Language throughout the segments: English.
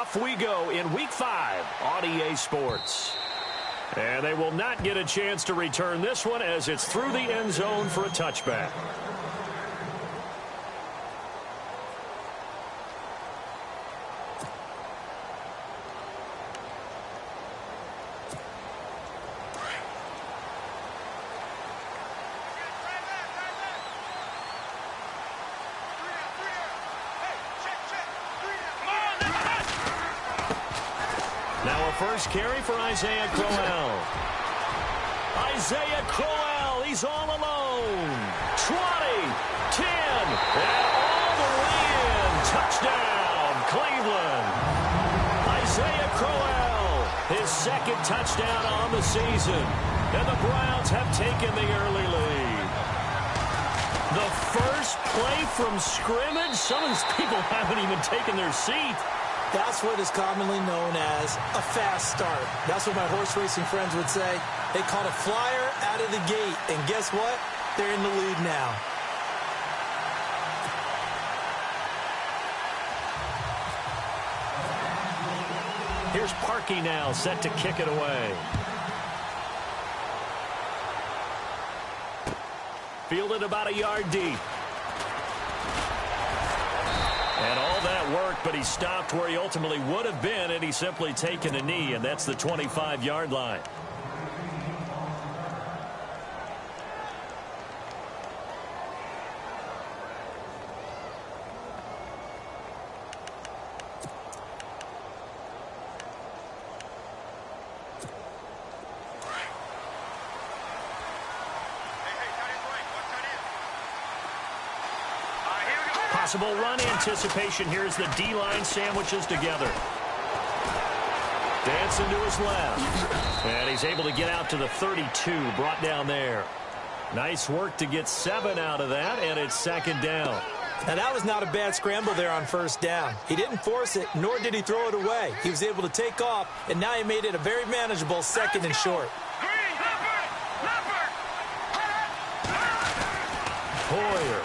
off we go in Week 5 on EA Sports. And they will not get a chance to return this one as it's through the end zone for a touchback. First carry for Isaiah Crowell. Isaiah Crowell, he's all alone. 20, 10, and all the way in. Touchdown, Cleveland. Isaiah Crowell, his second touchdown on the season. And the Browns have taken the early lead. The first play from scrimmage. Some of these people haven't even taken their seat. That's what is commonly known as a fast start. That's what my horse racing friends would say. They caught a flyer out of the gate, and guess what? They're in the lead now. Here's Parkey now, set to kick it away. Fielded about a yard deep. And all that worked, but he stopped where he ultimately would have been, and he's simply taken a knee, and that's the 25-yard line. Possible run anticipation. Here's the D-line sandwiches together. Dancing to his left. And he's able to get out to the 32, brought down there. Nice work to get 7 out of that, and it's second down. Now, that was not a bad scramble there on first down. He didn't force it, nor did he throw it away. He was able to take off, and now he made it a very manageable second and short. Hoyer.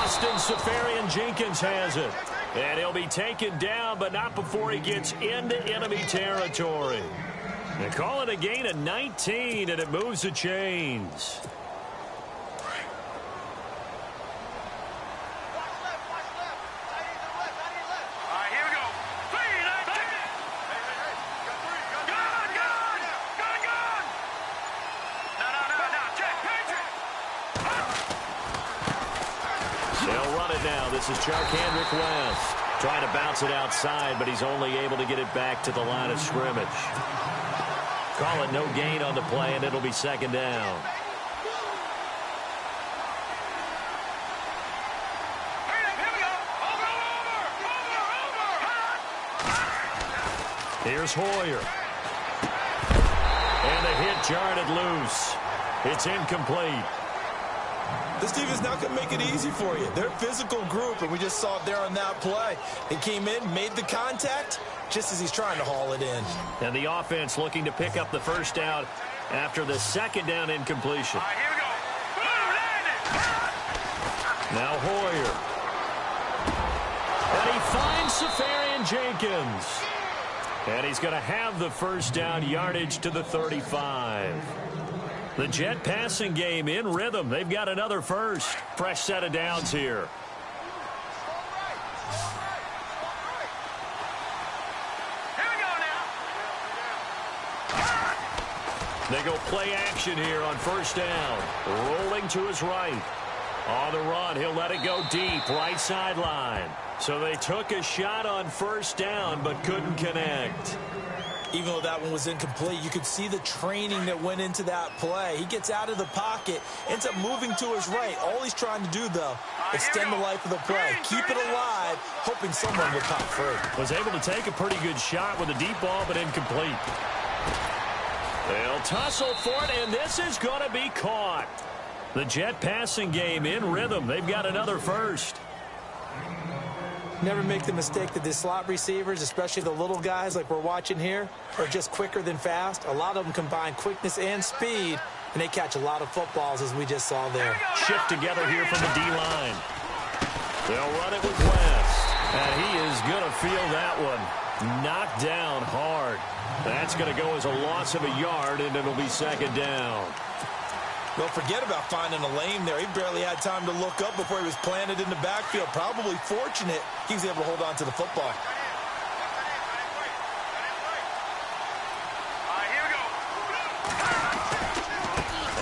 Austin Seferian-Jenkins has it. And he'll be taken down, but not before he gets into enemy territory. They call it a gain of 19, and it moves the chains. This is JPARNEVIK West trying to bounce it outside, but he's only able to get it back to the line of scrimmage. Call it no gain on the play, and it'll be second down. Here's Hoyer. And the hit jarred it loose. It's incomplete. This team is not going to make it easy for you. They're a physical group, and we just saw it there on that play. He came in, made the contact, just as he's trying to haul it in. And the offense looking to pick up the first down after the second down incompletion. All right, here we go. Now Hoyer. And he finds Seferian-Jenkins. And he's going to have the first down, yardage to the 35. The Jet passing game in rhythm. They've got another first. Fresh set of downs here. Here we go now. They go play action here on first down. Rolling to his right. On the run, he'll let it go deep, right sideline. So they took a shot on first down, but couldn't connect. Even though that one was incomplete, you could see the training that went into that play. He gets out of the pocket, ends up moving to his right. All he's trying to do, though, extend the life of the play. Keep it alive, hoping someone will pop free. Was able to take a pretty good shot with a deep ball, but incomplete. They'll tussle for it, and this is going to be caught. The Jet passing game in rhythm. They've got another first. Never make the mistake that the slot receivers, especially the little guys like we're watching here, are just quicker than fast. A lot of them combine quickness and speed, and they catch a lot of footballs, as we just saw there. Shift together here from the D-line. They'll run it with West, and he is going to feel that one. Knocked down hard. That's going to go as a loss of a yard, and it'll be second down. Well, forget about finding a lane there. He barely had time to look up before he was planted in the backfield. Probably fortunate he was able to hold on to the football.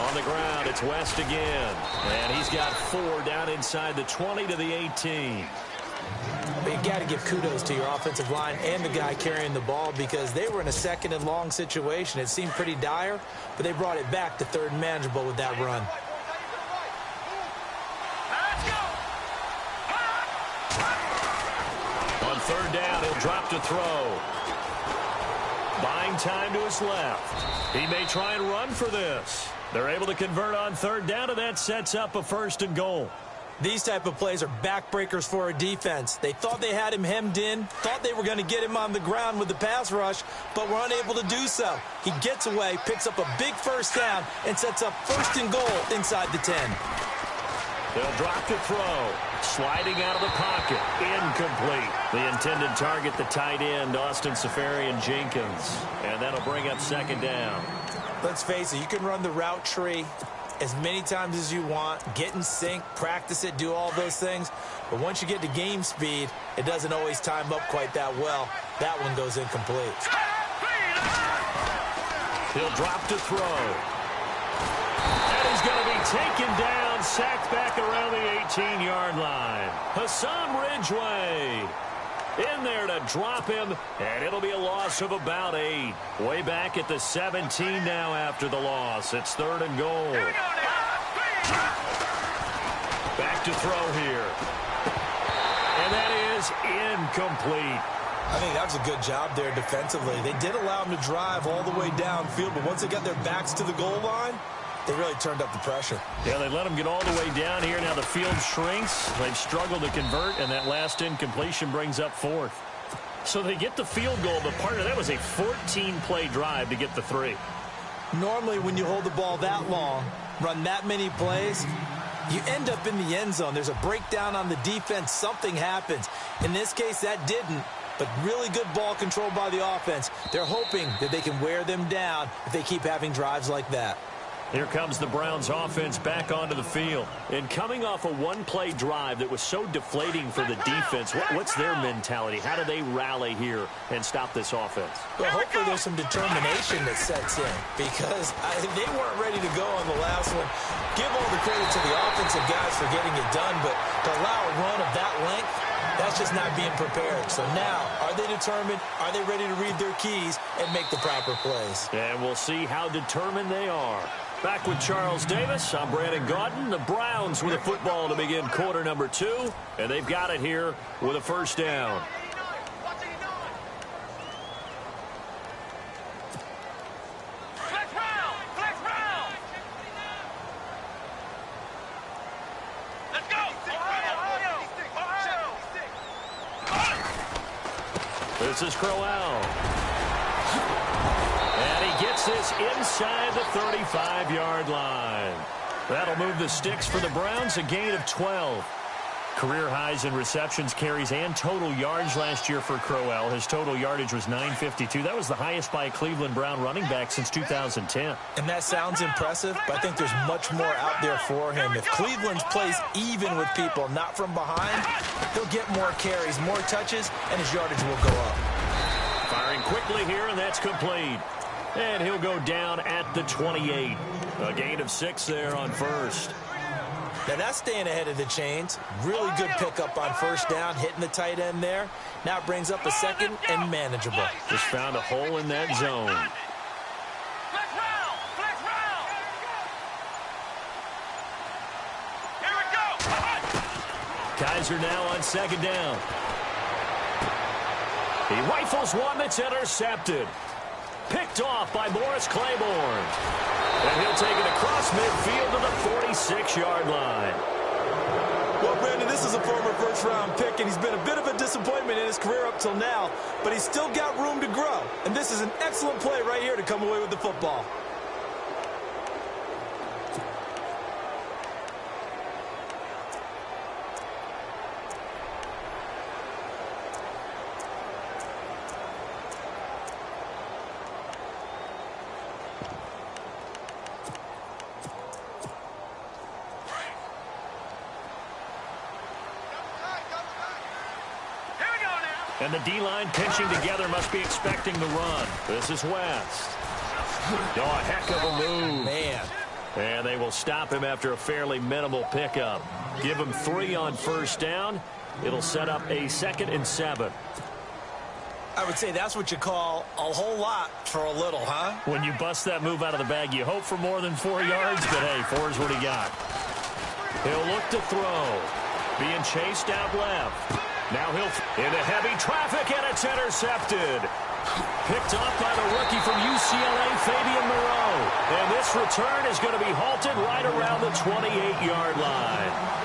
On the ground, it's West again. And he's got 4 down inside the 20 to the 18. But you got to give kudos to your offensive line and the guy carrying the ball because they were in a second and long situation. It seemed pretty dire, but they brought it back to third and manageable with that run. On third down, he'll drop to throw. Buying time to his left. He may try and run for this. They're able to convert on third down, and that sets up a 1st and goal. These type of plays are backbreakers for a defense. They thought they had him hemmed in, thought they were going to get him on the ground with the pass rush, but were unable to do so. He gets away, picks up a big 1st down, and sets up 1st and goal inside the 10. They'll drop to throw. Sliding out of the pocket. Incomplete. The intended target, the tight end, Austin Seferian-Jenkins. And that'll bring up second down. Let's face it, you can run the route tree as many times as you want, get in sync, practice it, do all those things. But once you get to game speed, it doesn't always time up quite that well. That one goes incomplete. He'll drop to throw. And he's going to be taken down, sacked back around the 18-yard line. Hassan Ridgeway in there to drop him, and it'll be a loss of about 8. Way back at the 17 now after the loss. It's 3rd and goal. Back to throw here. And that is incomplete. I think that was a good job there defensively. They did allow him to drive all the way downfield, but once they got their backs to the goal line, they really turned up the pressure. Yeah, they let him get all the way down here. Now the field shrinks. They've struggled to convert, and that last incompletion brings up 4th. So they get the field goal, but part of that was a 14-play drive to get the 3. Normally, when you hold the ball that long, run that many plays, you end up in the end zone. There's a breakdown on the defense. Something happens. In this case, that didn't, but really good ball control by the offense. They're hoping that they can wear them down if they keep having drives like that. Here comes the Browns offense back onto the field. And coming off a one-play drive that was so deflating for the defense, what's their mentality? How do they rally here and stop this offense? Well, hopefully there's some determination that sets in because they weren't ready to go on the last one. Give all the credit to the offensive guys for getting it done, but to allow a run of that length, that's just not being prepared. So now, are they determined? Are they ready to read their keys and make the proper plays? And we'll see how determined they are. Back with Charles Davis, I'm Brandon Gaudin. The Browns with a football to begin quarter number 2, and they've got it here with a 1st down. This is Crowell. And he gets this inside the 35-yard line. That'll move the sticks for the Browns, a gain of 12. Career highs in receptions, carries, and total yards last year for Crowell. His total yardage was 952. That was the highest by a Cleveland Brown running back since 2010. And that sounds impressive, but I think there's much more out there for him. If Cleveland plays even with people, not from behind, he'll get more carries, more touches, and his yardage will go up. Firing quickly here, and that's complete. And he'll go down at the 28. A gain of 6 there on first. Now that's staying ahead of the chains. Really good pickup on 1st down, hitting the tight end there. Now it brings up a 2nd and manageable. Just found a hole in that zone. Kaiser now on 2nd down. He rifles one that's intercepted. Picked off by Morris Claiborne. And he'll take it across midfield to the 46-yard line. Well, Brandon, this is a former first-round pick, and he's been a bit of a disappointment in his career up till now, but he's still got room to grow. And this is an excellent play right here to come away with the football. And the D-line pinching together must be expecting the run. This is West. Oh, a heck of a move. Man. And they will stop him after a fairly minimal pickup. Give him 3 on first down. It'll set up a 2nd and 7. I would say that's what you call a whole lot for a little, huh? When you bust that move out of the bag, you hope for more than 4 yards, but hey, 4 is what he got. He'll look to throw. Being chased out left. Now he'll into heavy traffic, and it's intercepted. Picked off by the rookie from UCLA, Fabian Moreau. And this return is going to be halted right around the 28-yard line.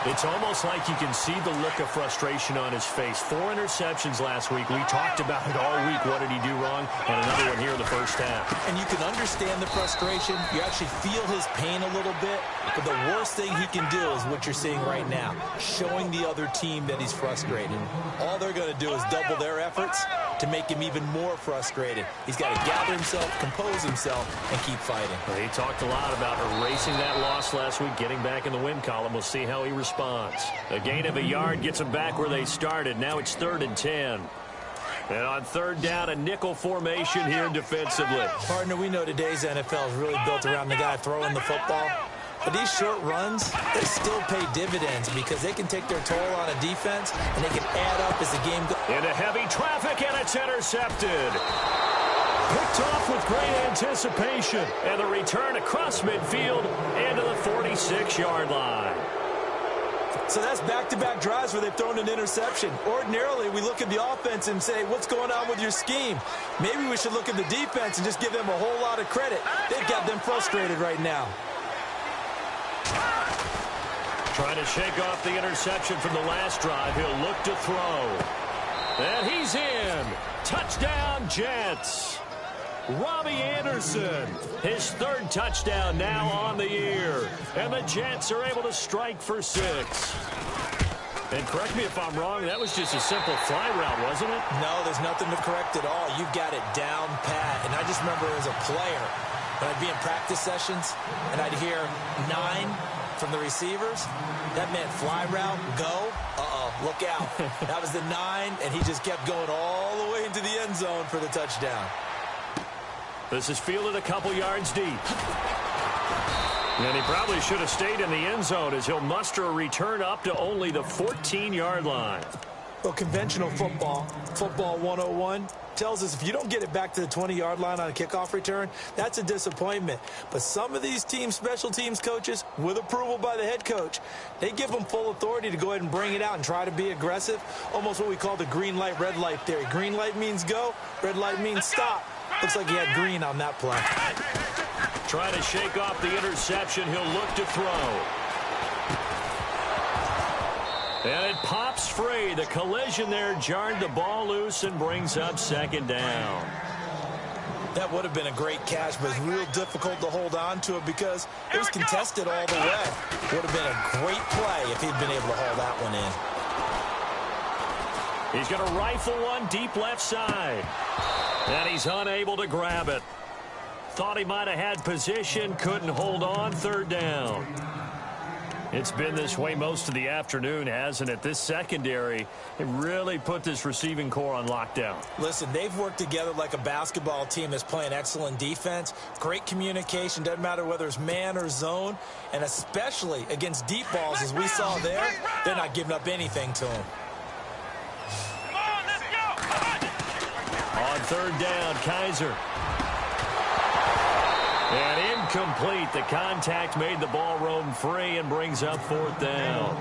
It's almost like you can see the look of frustration on his face. 4 interceptions last week. We talked about it all week. What did he do wrong? And another one here in the first half. And you can understand the frustration. You actually feel his pain a little bit. But the worst thing he can do is what you're seeing right now, showing the other team that he's frustrated. All they're going to do is double their efforts to make him even more frustrated. He's got to gather himself, compose himself, and keep fighting. Well, he talked a lot about erasing that loss last week, getting back in the win column. We'll see how he responds. A gain of a yard gets them back where they started. Now it's 3rd and 10. And on 3rd down, a nickel formation here defensively. Partner, we know today's NFL is really built around the guy throwing the football. But these short runs, they still pay dividends because they can take their toll on a defense, and they can add up as the game goes. Into heavy traffic, and it's intercepted. Picked off with great anticipation. And the return across midfield into the 46-yard line. So that's back-to-back drives where they've thrown an interception. Ordinarily, we look at the offense and say, what's going on with your scheme? Maybe we should look at the defense and just give them a whole lot of credit. They've got them frustrated right now. Trying to shake off the interception from the last drive. He'll look to throw. And he's in. Touchdown, Jets. Robbie Anderson, his 3rd touchdown now on the year. And the Jets are able to strike for 6. And correct me if I'm wrong, that was just a simple fly route, wasn't it? No, there's nothing to correct at all. You've got it down pat. And I just remember as a player, when I'd be in practice sessions, and I'd hear 9 from the receivers, that meant fly route, go, look out. That was the 9, and he just kept going all the way into the end zone for the touchdown. This is fielded a couple yards deep. And he probably should have stayed in the end zone as he'll muster a return up to only the 14-yard line. Well, conventional football 101, tells us if you don't get it back to the 20-yard line on a kickoff return, that's a disappointment. But some of these teams, special teams coaches, with approval by the head coach, they give them full authority to go ahead and bring it out and try to be aggressive. Almost what we call the green light, red light theory. Green light means go, red light means stop. Looks like he had green on that play. Trying to shake off the interception. He'll look to throw. And it pops free. The collision there jarred the ball loose and brings up 2nd down. That would have been a great catch, but it's real difficult to hold on to it because it was contested all the way. Would have been a great play if he'd been able to haul that one in. He's going to rifle one deep left side. And he's unable to grab it. Thought he might have had position, couldn't hold on. 3rd down. It's been this way most of the afternoon, hasn't it? This secondary, it really put this receiving core on lockdown. Listen, they've worked together like a basketball team that's playing excellent defense. Great communication, doesn't matter whether it's man or zone. And especially against deep balls, as we saw there, they're not giving up anything to them. On 3rd down, Kaiser. And incomplete. The contact made the ball roam free and brings up 4th down.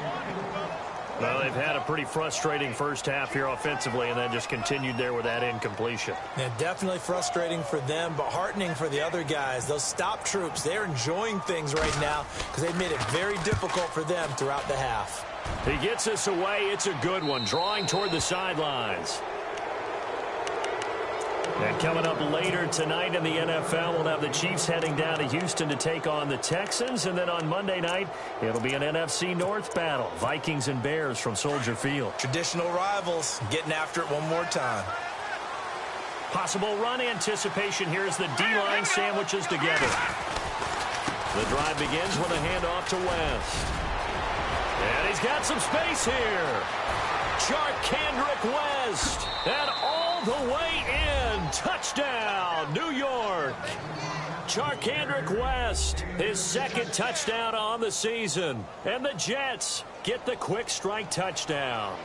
Well, they've had a pretty frustrating first half here offensively, and then just continued there with that incompletion. Yeah, definitely frustrating for them, but heartening for the other guys. Those stop troops, they're enjoying things right now because they've made it very difficult for them throughout the half. He gets us away. It's a good one, drawing toward the sidelines. And coming up later tonight in the NFL, we'll have the Chiefs heading down to Houston to take on the Texans. And then on Monday night, it'll be an NFC North battle. Vikings and Bears from Soldier Field. Traditional rivals getting after it one more time. Possible run anticipation here as the D-line sandwiches together. The drive begins with a handoff to West. And he's got some space here. Kendrick West. Touchdown, New York. JPARNEVIK West, his second touchdown on the season. And the Jets get the quick strike touchdown.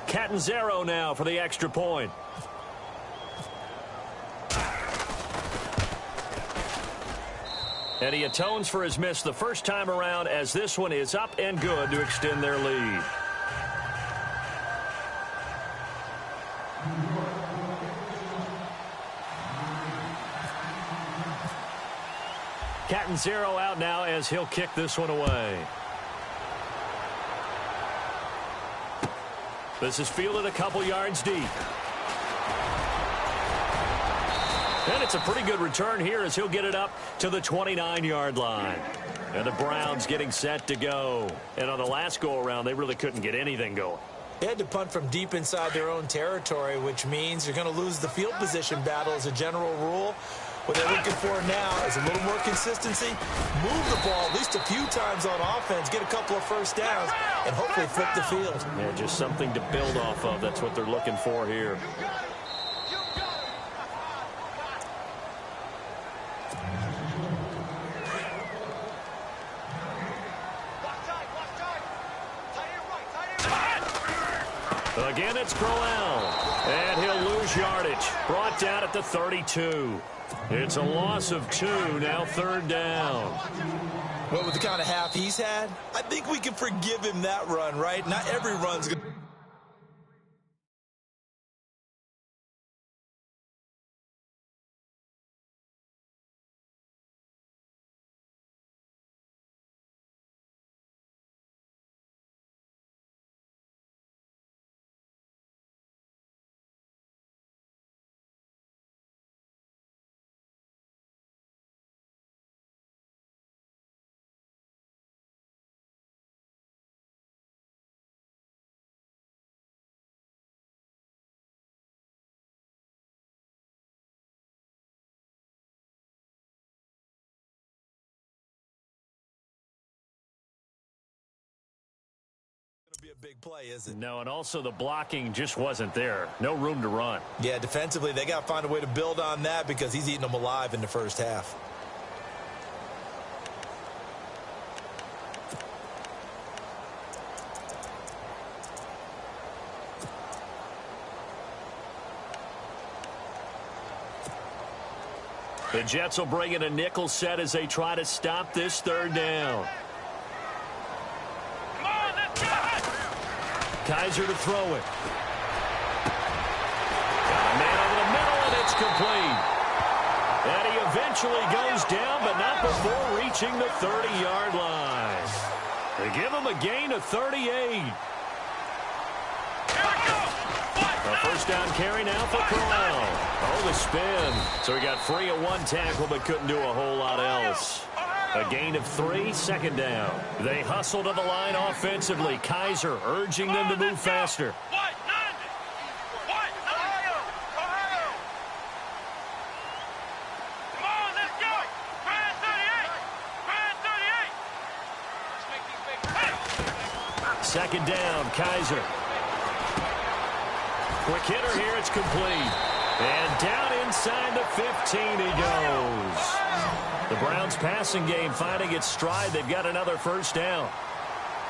Catanzaro now for the extra point. And he atones for his miss the first time around, as this one is up and good to extend their lead. Catanzaro out now as he'll kick this one away. This is fielded a couple yards deep. And it's a pretty good return here as he'll get it up to the 29-yard line. And the Browns getting set to go. And on the last go-around, they really couldn't get anything going. They had to punt from deep inside their own territory, which means you're going to lose the field position battle as a general rule. What they're looking for now is a little more consistency, move the ball at least a few times on offense, get a couple of first downs, and hopefully flip the field. Yeah, just something to build off of. That's what they're looking for here. Again, it's Crowell, and he'll lose yardage. Brought down at the 32. It's a loss of 2, now third down. Well, with the kind of half he's had, I think we can forgive him that run, right? Not every run's going to... be a big play, is it? No, and also the blocking just wasn't there. No room to run. Yeah, defensively, they got to find a way to build on that because he's eating them alive in the first half. The Jets will bring in a nickel set as they try to stop this third down. Kaiser to throw it. Got a man over the middle, and it's complete. And he eventually goes down, but not before reaching the 30-yard line. They give him a gain of 38. A first down carry now for Crowell. Oh, the spin. So he got free at one tackle, but couldn't do a whole lot else. A gain of 3, second down. They hustle to the line offensively. Kaiser urging them to move faster. Second down, Kaiser. Quick hitter here, it's complete. And down inside the 15 he goes. The Browns passing game finding its stride. They've got another first down.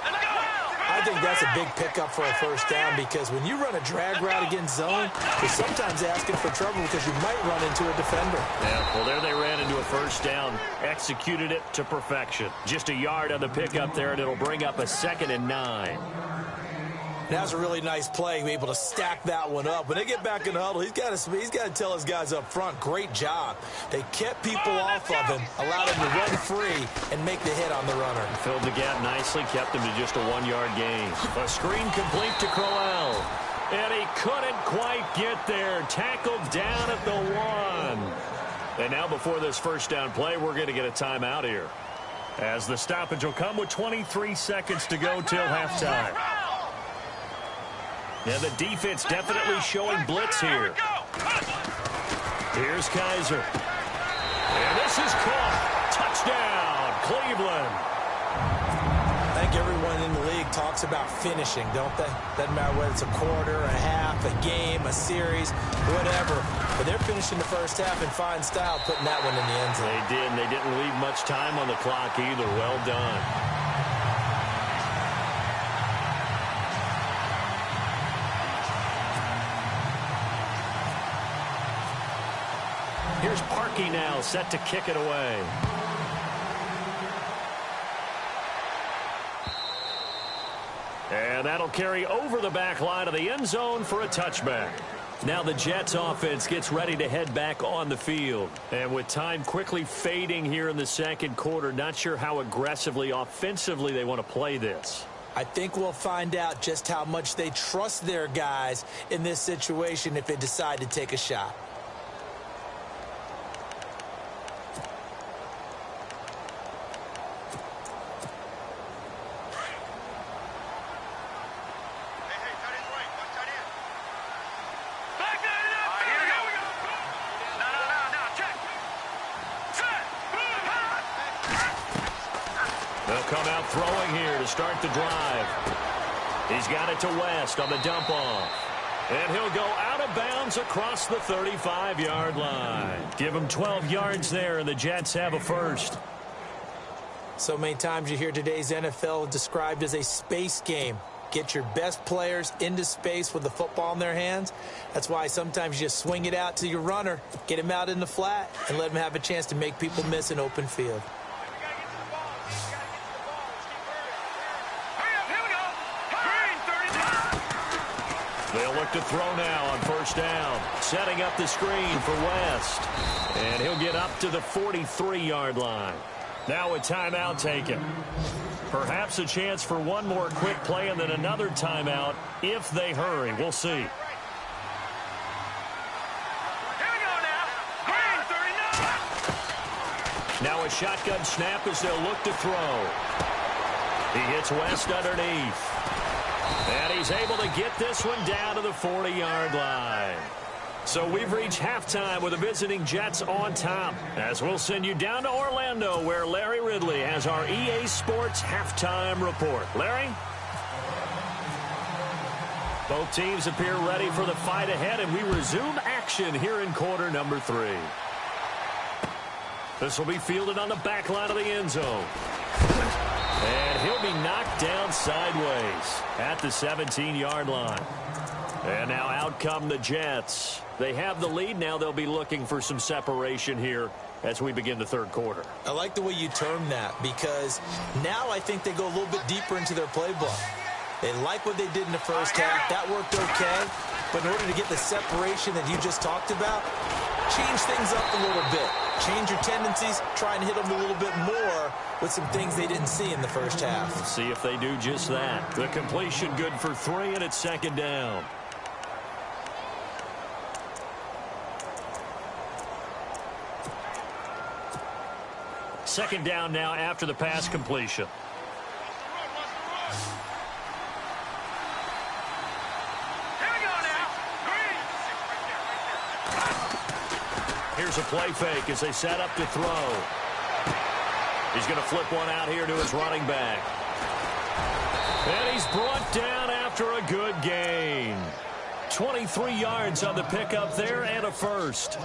I think that's a big pickup for a first down because when you run a drag route against zone, you're sometimes asking for trouble because you might run into a defender. Yeah, well, there they ran into a first down. Executed it to perfection. Just a yard on the pickup there, and it'll bring up a 2nd and 9. That's a really nice play, able to stack that one up. When they get back in the huddle, he's got to tell his guys up front, great job. They kept people off of him, allowed him to run free and make the hit on the runner. Filled the gap nicely, kept him to just a 1-yard gain. A screen complete to Crowell. And he couldn't quite get there. Tackled down at the 1. And now before this first down play, we're going to get a timeout here, as the stoppage will come with 23 seconds to go till halftime. And the defense definitely showing blitz here. Here's Kaiser. And this is caught. Touchdown, Cleveland. I think think everyone in the league talks about finishing, don't they? Doesn't matter whether it's a quarter, a half, a game, a series, whatever. But they're finishing the first half in fine style, putting that one in the end zone. They did, and they didn't leave much time on the clock either. Well done. Here's Parkey now, set to kick it away. And that'll carry over the back line of the end zone for a touchback. Now the Jets offense gets ready to head back on the field. And with time quickly fading here in the second quarter, not sure how aggressively, offensively they want to play this. I think we'll find out just how much they trust their guys in this situation if they decide to take a shot. They'll come out throwing here to start the drive. He's got it to West on the dump off. And he'll go out of bounds across the 35-yard line. Give him 12 yards there, and the Jets have a first. So many times you hear today's NFL described as a space game. Get your best players into space with the football in their hands. That's why sometimes you just swing it out to your runner, get him out in the flat, and let him have a chance to make people miss an open field. They'll look to throw now on first down. Setting up the screen for West. And he'll get up to the 43-yard line. Now a timeout taken. Perhaps a chance for one more quick play and then another timeout if they hurry. We'll see. Here we go now. Green 39. Now a shotgun snap as they'll look to throw. He hits West underneath. And he's able to get this one down to the 40-yard line. So we've reached halftime with the visiting Jets on top, as we'll send you down to Orlando, where Larry Ridley has our EA Sports halftime report. Larry? Both teams appear ready for the fight ahead, and we resume action here in quarter number 3. This will be fielded on the back line of the end zone. And he'll be knocked down sideways at the 17-yard line. And now out come the Jets. They have the lead. Now they'll be looking for some separation here as we begin the third quarter. I like the way you term that, because now I think they go a little bit deeper into their playbook. They like what they did in the first half. That worked okay. But in order to get the separation that you just talked about, change things up a little bit. Change your tendencies, try and hit them a little bit more with some things they didn't see in the first half. Let's see if they do just that. The completion good for 3, and it's second down. Second down now after the pass completion. Here's a play fake as they set up to throw. He's going to flip one out here to his running back. And he's brought down after a good gain. 23 yards on the pickup there and a first.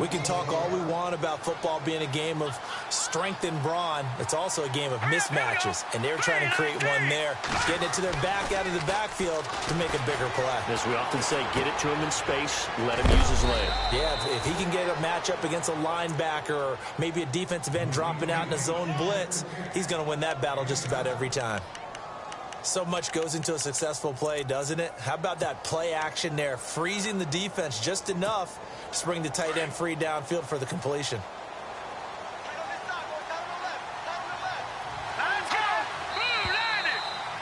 We can talk all we want about football being a game of strength and brawn. It's also a game of mismatches, and they're trying to create one there, getting it to their back out of the backfield to make a bigger play. As we often say, get it to him in space, let him use his leg. Yeah, if he can get a matchup against a linebacker or maybe a defensive end dropping out in a zone blitz, he's going to win that battle just about every time. So much goes into a successful play, doesn't it? How about that play action there, freezing the defense just enough to bring the tight end free downfield for the completion.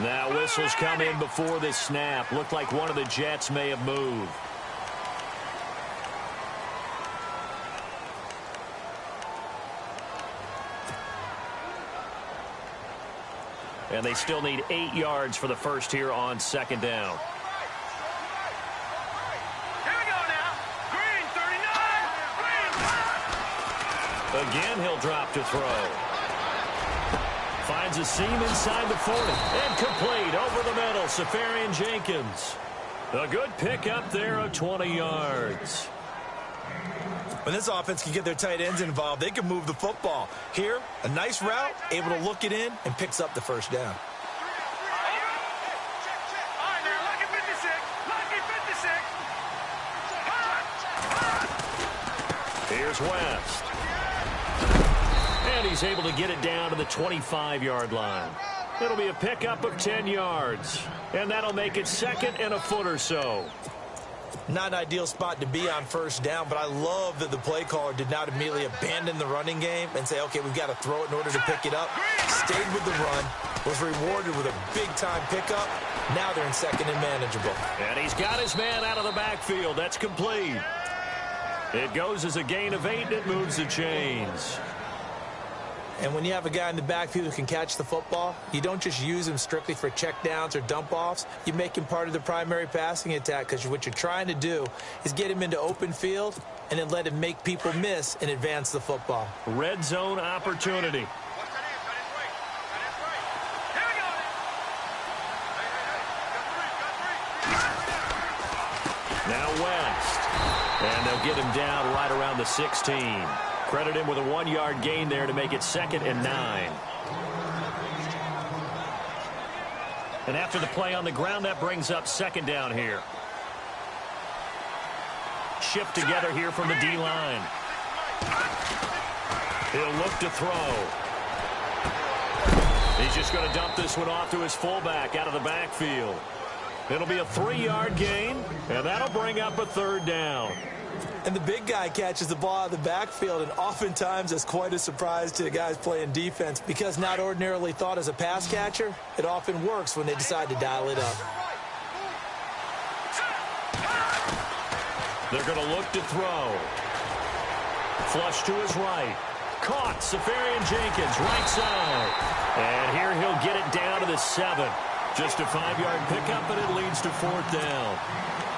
Now whistles come in before this snap. Looked like one of the Jets may have moved. And they still need 8 yards for the first here on second down. Here we go now. Green 39. Green. Again, he'll drop to throw. Finds a seam inside the 40. And complete over the middle. Jenkins. A good pickup there of 20 yards. When this offense can get their tight ends involved, they can move the football. Here, a nice route, able to look it in, and picks up the first down. Here's West. And he's able to get it down to the 25-yard line. It'll be a pickup of 10 yards. And that'll make it second and a foot or so. Not an ideal spot to be on first down, but I love that the play caller did not immediately abandon the running game and say, okay, we've got to throw it in order to pick it up. Stayed with the run, was rewarded with a big-time pickup. Now they're in second and manageable. And he's got his man out of the backfield. That's complete. It goes as a gain of 8, and it moves the chains. And when you have a guy in the backfield who can catch the football, you don't just use him strictly for checkdowns or dump-offs. You make him part of the primary passing attack, because what you're trying to do is get him into open field and then let him make people miss and advance the football. Red zone opportunity. Now West. And they'll get him down right around the 16. Credit him with a 1-yard gain there to make it second and 9. And after the play on the ground, that brings up second down here. Shift together here from the D-line. He'll look to throw. He's just going to dump this one off to his fullback out of the backfield. It'll be a 3-yard gain, and that'll bring up a third down. And the big guy catches the ball out of the backfield, and oftentimes it's quite a surprise to the guys playing defense, because not ordinarily thought as a pass catcher, it often works when they decide to dial it up. They're going to look to throw. Flush to his right. Caught. Jenkins, right side. And here he'll get it down to the 7. Just a 5-yard pickup, and it leads to fourth down.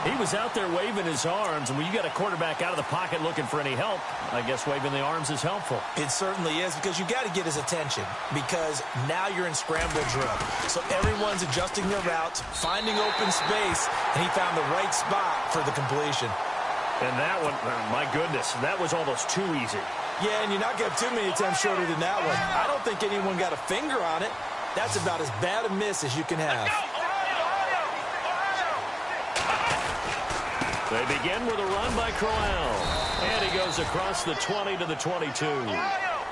He was out there waving his arms, and when you got a quarterback out of the pocket looking for any help, I guess waving the arms is helpful. It certainly is, because you got to get his attention, because now you're in scramble drill. So everyone's adjusting their routes, finding open space, and he found the right spot for the completion. And that one, my goodness, that was almost too easy. Yeah, and you're not going to have too many attempts shorter than that one. I don't think anyone got a finger on it. That's about as bad a miss as you can have. They begin with a run by Crowell. And he goes across the 20 to the 22.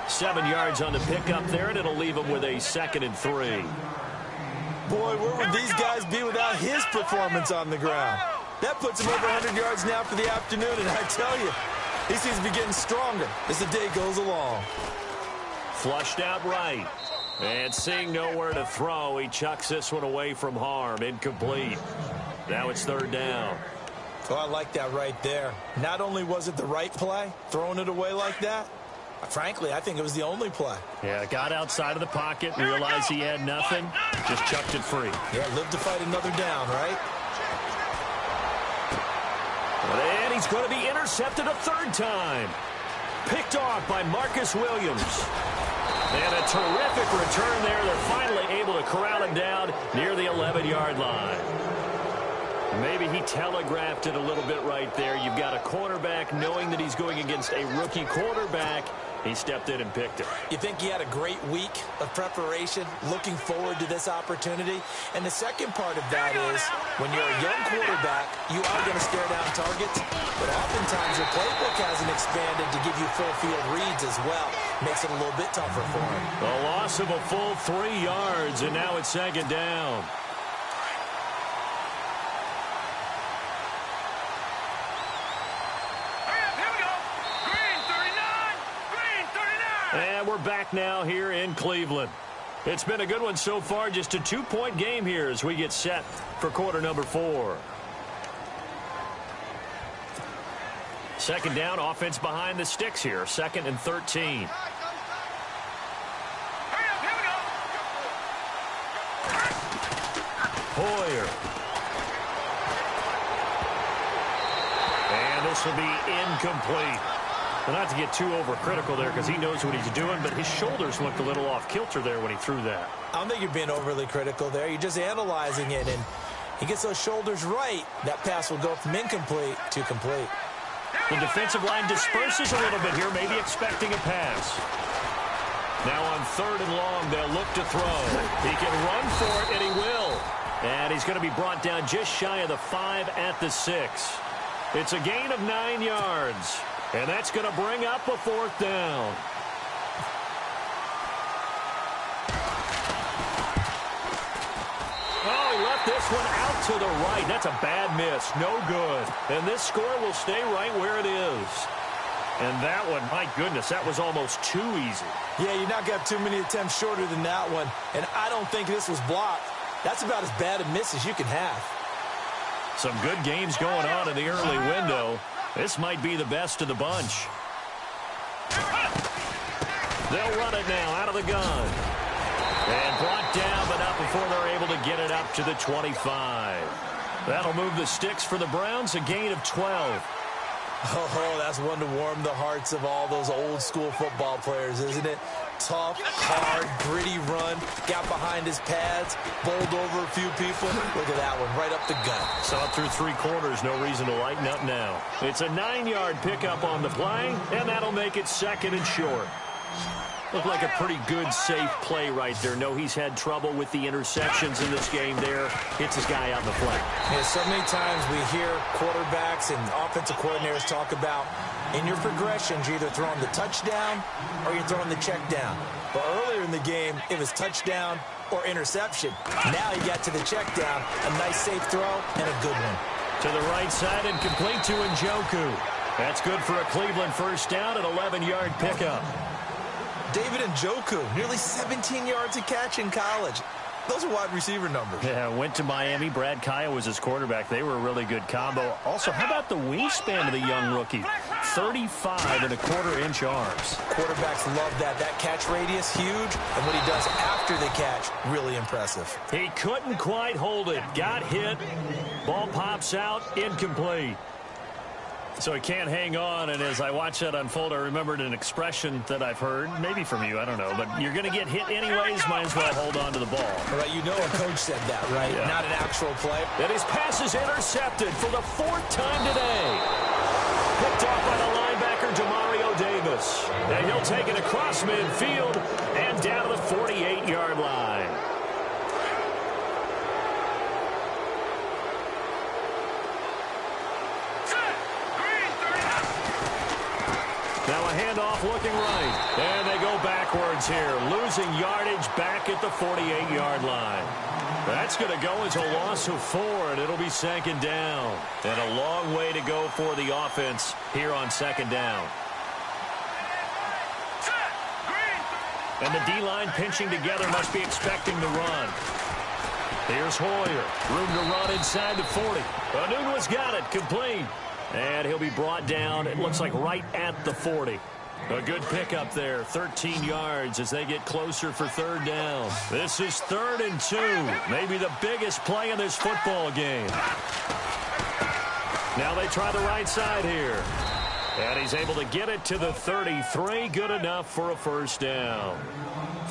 7 yards on the pickup there, and it'll leave him with a 2nd and 3. Boy, where would these guys be without his performance on the ground? That puts him over 100 yards now for the afternoon, and I tell you, he seems to be getting stronger as the day goes along. Flushed out right. And seeing nowhere to throw, he chucks this one away from harm. Incomplete. Now it's third down. Oh, I like that right there. Not only was it the right play, throwing it away like that, frankly, I think it was the only play. Yeah, got outside of the pocket, realized he had nothing, just chucked it free. Yeah, live to fight another down, right? And he's going to be intercepted a third time. Picked off by Marcus Williams. And a terrific return there. They're finally able to corral him down near the 11-yard line. Maybe he telegraphed it a little bit right there. You've got a quarterback knowing that he's going against a rookie quarterback. He stepped in and picked it. You think he had a great week of preparation, looking forward to this opportunity? And the second part of that is, when you're a young quarterback, you are going to stare down targets, but oftentimes your playbook hasn't expanded to give you full field reads as well. Makes it a little bit tougher for him. A loss of a full 3 yards, and now it's second down. And we're back now here in Cleveland. It's been a good one so far. Just a 2-point game here as we get set for quarter number 4. Second down, offense behind the sticks here. 2nd and 13. Hoyer. And this will be incomplete. Well, not to get too overcritical there because he knows what he's doing, but his shoulders looked a little off kilter there when he threw that. I don't think you're being overly critical there. You're just analyzing it, and he gets those shoulders right. That pass will go from incomplete to complete. The defensive line disperses a little bit here, maybe expecting a pass. Now on 3rd and long, they'll look to throw. He can run for it, and he will. And he's going to be brought down just shy of the 5 at the 6. It's a gain of 9 yards. And that's going to bring up a 4th down. Oh, he left this one out to the right. That's a bad miss. No good. And this score will stay right where it is. And that one, my goodness, that was almost too easy. Yeah, you're not going to have too many attempts shorter than that one. And I don't think this was blocked. That's about as bad a miss as you can have. Some good games going on in the early window. This might be the best of the bunch. They'll run it now out of the gun. And brought down, but not before they're able to get it up to the 25. That'll move the sticks for the Browns, a gain of 12. Oh, that's one to warm the hearts of all those old-school football players, isn't it? Tough, hard, gritty run, got behind his pads, bowled over a few people. Look at that one, right up the gut. Saw it through 3 quarters, no reason to lighten up now. It's a 9-yard pickup on the play, and that'll make it 2nd and short. Looked like a pretty good, safe play right there. No, he's had trouble with the interceptions in this game there. Hits his guy out in the flat. Yeah, so many times we hear quarterbacks and offensive coordinators talk about in your progressions, you're either throwing the touchdown or you're throwing the check down. But earlier in the game, it was touchdown or interception. Now you got to the check down, a nice safe throw, and a good one. To the right side and complete to Njoku. That's good for a Cleveland 1st down, an 11-yard pickup. David Njoku, nearly 17 yards a catch in college. Those are wide receiver numbers. Yeah, went to Miami. Brad Kaya was his quarterback. They were a really good combo. Also, how about the wingspan of the young rookie? 35.25-inch arms. Quarterbacks love that. That catch radius, huge. And what he does after the catch, really impressive. He couldn't quite hold it. Got hit. Ball pops out. Incomplete. So he can't hang on, and as I watch that unfold, I remembered an expression that I've heard, maybe from you, I don't know, but you're going to get hit anyways, might as well hold on to the ball. Right, you know a coach said that, right? Yeah. Not an actual play. And his pass is intercepted for the 4th time today. Picked off by the linebacker, Demario Davis. And he'll take it across midfield and down to the 48-yard line. Now a handoff looking right. And they go backwards here. Losing yardage back at the 48-yard line. That's going to go as a loss of 4, and it'll be 2nd down. And a long way to go for the offense here on 2nd down. And the D-line pinching together must be expecting the run. Here's Hoyer. Room to run inside the 40. Anunua's got it. Complete. And he'll be brought down, it looks like right at the 40. A good pickup there, 13 yards as they get closer for 3rd down. This is 3rd and 2, maybe the biggest play in this football game. Now they try the right side here. And he's able to get it to the 33, good enough for a 1st down.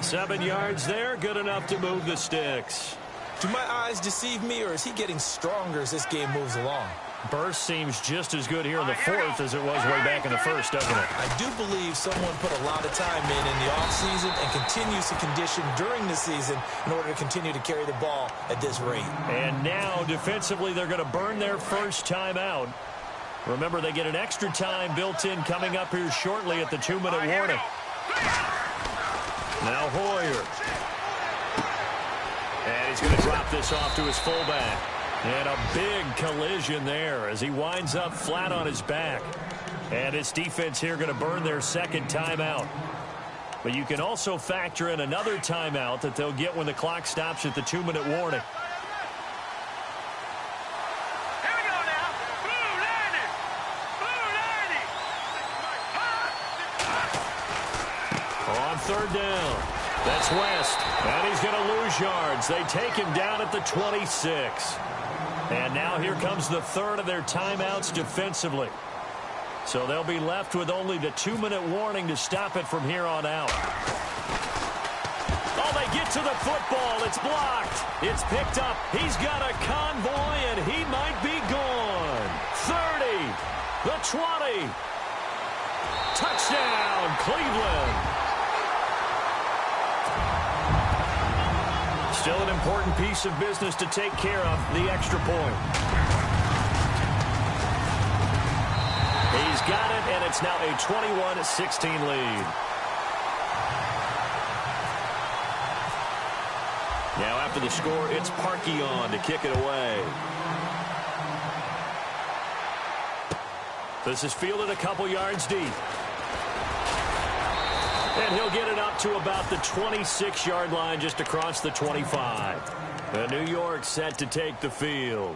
7 yards there, good enough to move the sticks. Do my eyes deceive me, or is he getting stronger as this game moves along? Burst seems just as good here in the 4th as it was way back in the 1st, doesn't it? I do believe someone put a lot of time in the offseason and continues to condition during the season in order to continue to carry the ball at this rate. And now, defensively, they're going to burn their 1st timeout. Remember, they get an extra time built in coming up here shortly at the 2-minute warning. Now Hoyer. And he's going to drop this off to his fullback. And a big collision there as he winds up flat on his back. And his defense here going to burn their 2nd timeout. But you can also factor in another timeout that they'll get when the clock stops at the 2-minute warning. Here we go now. Blue Lightning. Blue Lightning. On 3rd down. That's West. And he's going to lose yards. They take him down at the 26. And now here comes the 3rd of their timeouts defensively. So they'll be left with only the 2-minute warning to stop it from here on out. Oh, they get to the football. It's blocked. It's picked up. He's got a convoy, and he might be gone. 30, the 20. Touchdown, Cleveland. Still an important piece of business to take care of, the extra point. He's got it, and it's now a 21-16 lead. Now after the score, it's Parkey on to kick it away. This is fielded a couple yards deep. And he'll get it up to about the 26-yard line just across the 25. And New York set to take the field.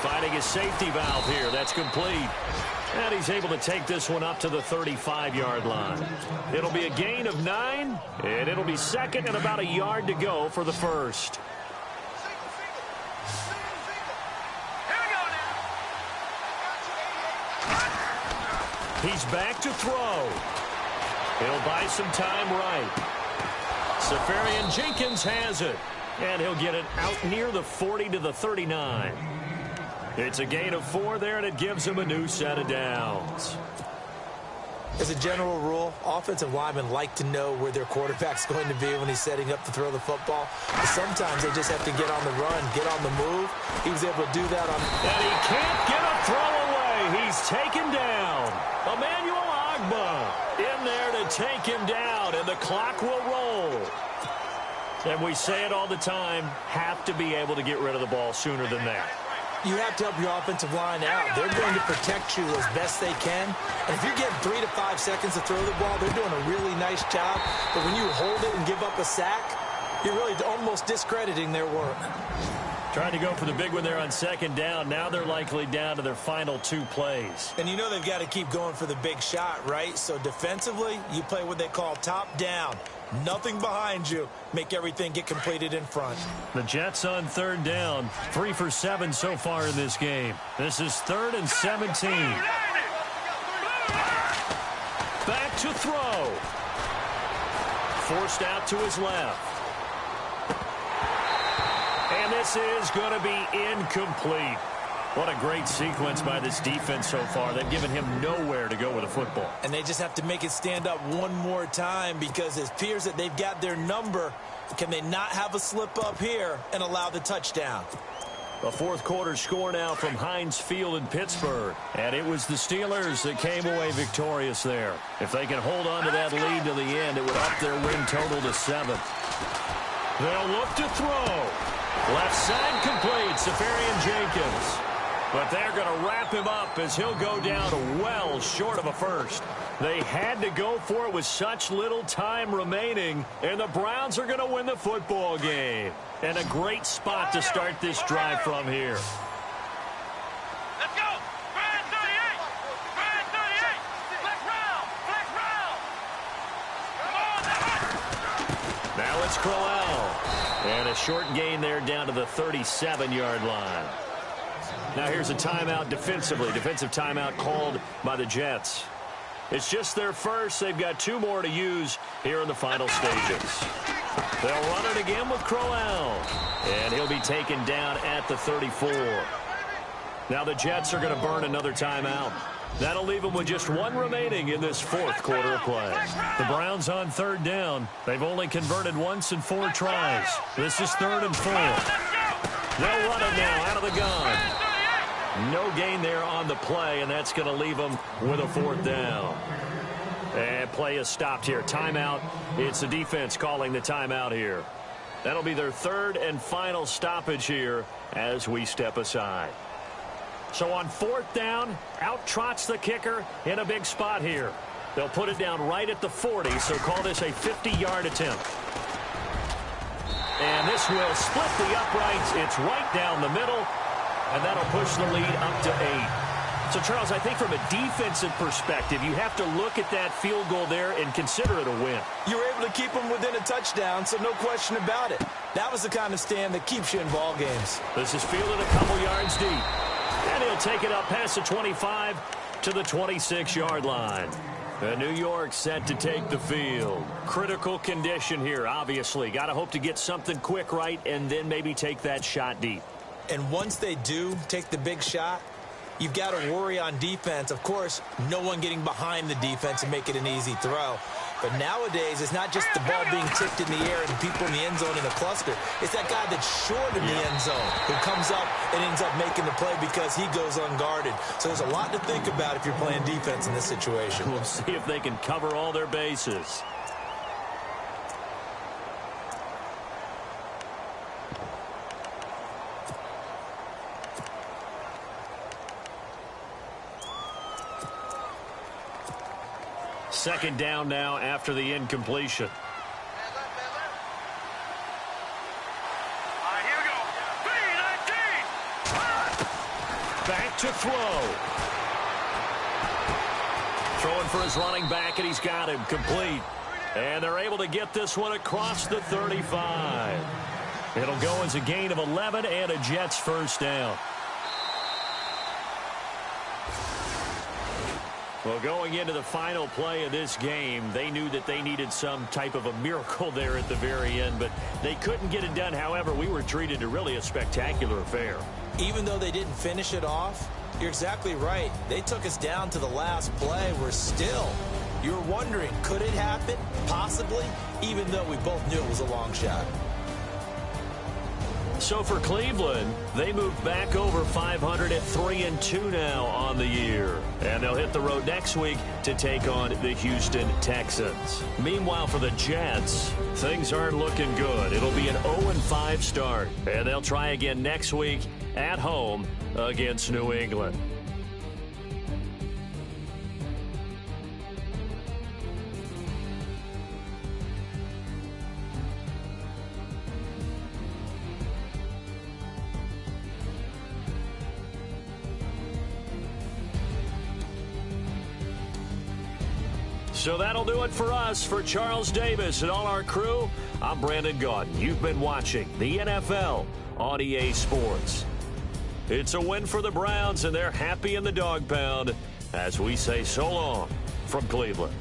Finding his safety valve here. That's complete. And he's able to take this one up to the 35-yard line. It'll be a gain of 9, and it'll be second and about a yard to go for the first. He's back to throw. He'll buy some time right. Safarian Jenkins has it. And he'll get it out near the 40 to the 39. It's a gain of 4 there, and it gives him a new set of downs. As a general rule, offensive linemen like to know where their quarterback's going to be when he's setting up to throw the football. But sometimes they just have to get on the run, get on the move. He was able to do that on... And he can't get a throw away. He's taken down. Emmanuel Ogbah in there to take him down, and the clock will roll. And we say it all the time, have to be able to get rid of the ball sooner than that. You have to help your offensive line out. They're going to protect you as best they can. And if you're getting 3 to 5 seconds to throw the ball, they're doing a really nice job. But when you hold it and give up a sack, you're really almost discrediting their work. Trying to go for the big one there on second down. Now they're likely down to their final 2 plays. And you know they've got to keep going for the big shot, right? So defensively, you play what they call top down. Nothing behind you. Make everything get completed in front. The Jets on third down. 3 for 7 so far in this game. This is 3rd and 17. Back to throw. Forced out to his left. And this is going to be incomplete. What a great sequence by this defense so far. They've given him nowhere to go with the football. And they just have to make it stand up one more time because it appears that they've got their number. Can they not have a slip up here and allow the touchdown? A fourth quarter score now from Heinz Field in Pittsburgh. And it was the Steelers that came away victorious there. If they can hold on to that lead to the end, it would up their win total to 7. They'll look to throw. Left side complete, Safarian Jenkins. But they're going to wrap him up as he'll go down well short of a first. They had to go for it with such little time remaining, and the Browns are going to win the football game. And a great spot to start this drive from here. Let's go! Brand 38! Brand 38! Flex round! Flex round! Come on, now it's Crowell. And a short gain there down to the 37-yard line. Now here's a timeout defensively. Defensive timeout called by the Jets. It's just their first. They've got 2 more to use here in the final stages. They'll run it again with Crowell. And he'll be taken down at the 34. Now the Jets are going to burn another timeout. That'll leave them with just 1 remaining in this fourth quarter of play. The Browns on third down. They've only converted once in 4 tries. This is 3rd and 4. They'll run it now out of the gun. No gain there on the play, and that's going to leave them with a 4th down. And play is stopped here. Timeout. It's the defense calling the timeout here. That'll be their 3rd and final stoppage here as we step aside. So on 4th down, out trots the kicker in a big spot here. They'll put it down right at the 40, so call this a 50-yard attempt. And this will split the uprights. It's right down the middle, and that'll push the lead up to 8. So, Charles, I think from a defensive perspective, you have to look at that field goal there and consider it a win. You were able to keep them within a touchdown, so no question about it. That was the kind of stand that keeps you in ball games. This is fielded a couple yards deep. And he'll take it up past the 25 to the 26-yard line. And New York set to take the field. Critical condition here, obviously. Got to hope to get something quick right and then maybe take that shot deep. And once they do take the big shot, you've got to worry on defense. Of course, no one getting behind the defense and make it an easy throw. But nowadays, it's not just the ball being tipped in the air and people in the end zone in a cluster. It's that guy that's short in the end zone who comes up and ends up making the play because he goes unguarded. So there's a lot to think about if you're playing defense in this situation. We'll see if they can cover all their bases. Second down now after the incompletion. Here we go. Back to throw. Throwing for his running back, and he's got him complete. And they're able to get this one across the 35. It'll go as a gain of 11 and a Jets first down. Well, going into the final play of this game, they knew that they needed some type of a miracle there at the very end, but they couldn't get it done. However, we were treated to really a spectacular affair. Even though they didn't finish it off, you're exactly right. They took us down to the last play. We're still, you're wondering, could it happen? Possibly, even though we both knew it was a long shot. So for Cleveland, they moved back over 500 at 3-2 now on the year. And they'll hit the road next week to take on the Houston Texans. Meanwhile, for the Jets, things aren't looking good. It'll be an 0-5 start. And they'll try again next week at home against New England. So that'll do it for us. For Charles Davis and all our crew, I'm Brandon Gaudin. You've been watching the NFL on EA Sports. It's a win for the Browns, and they're happy in the dog pound as we say so long from Cleveland.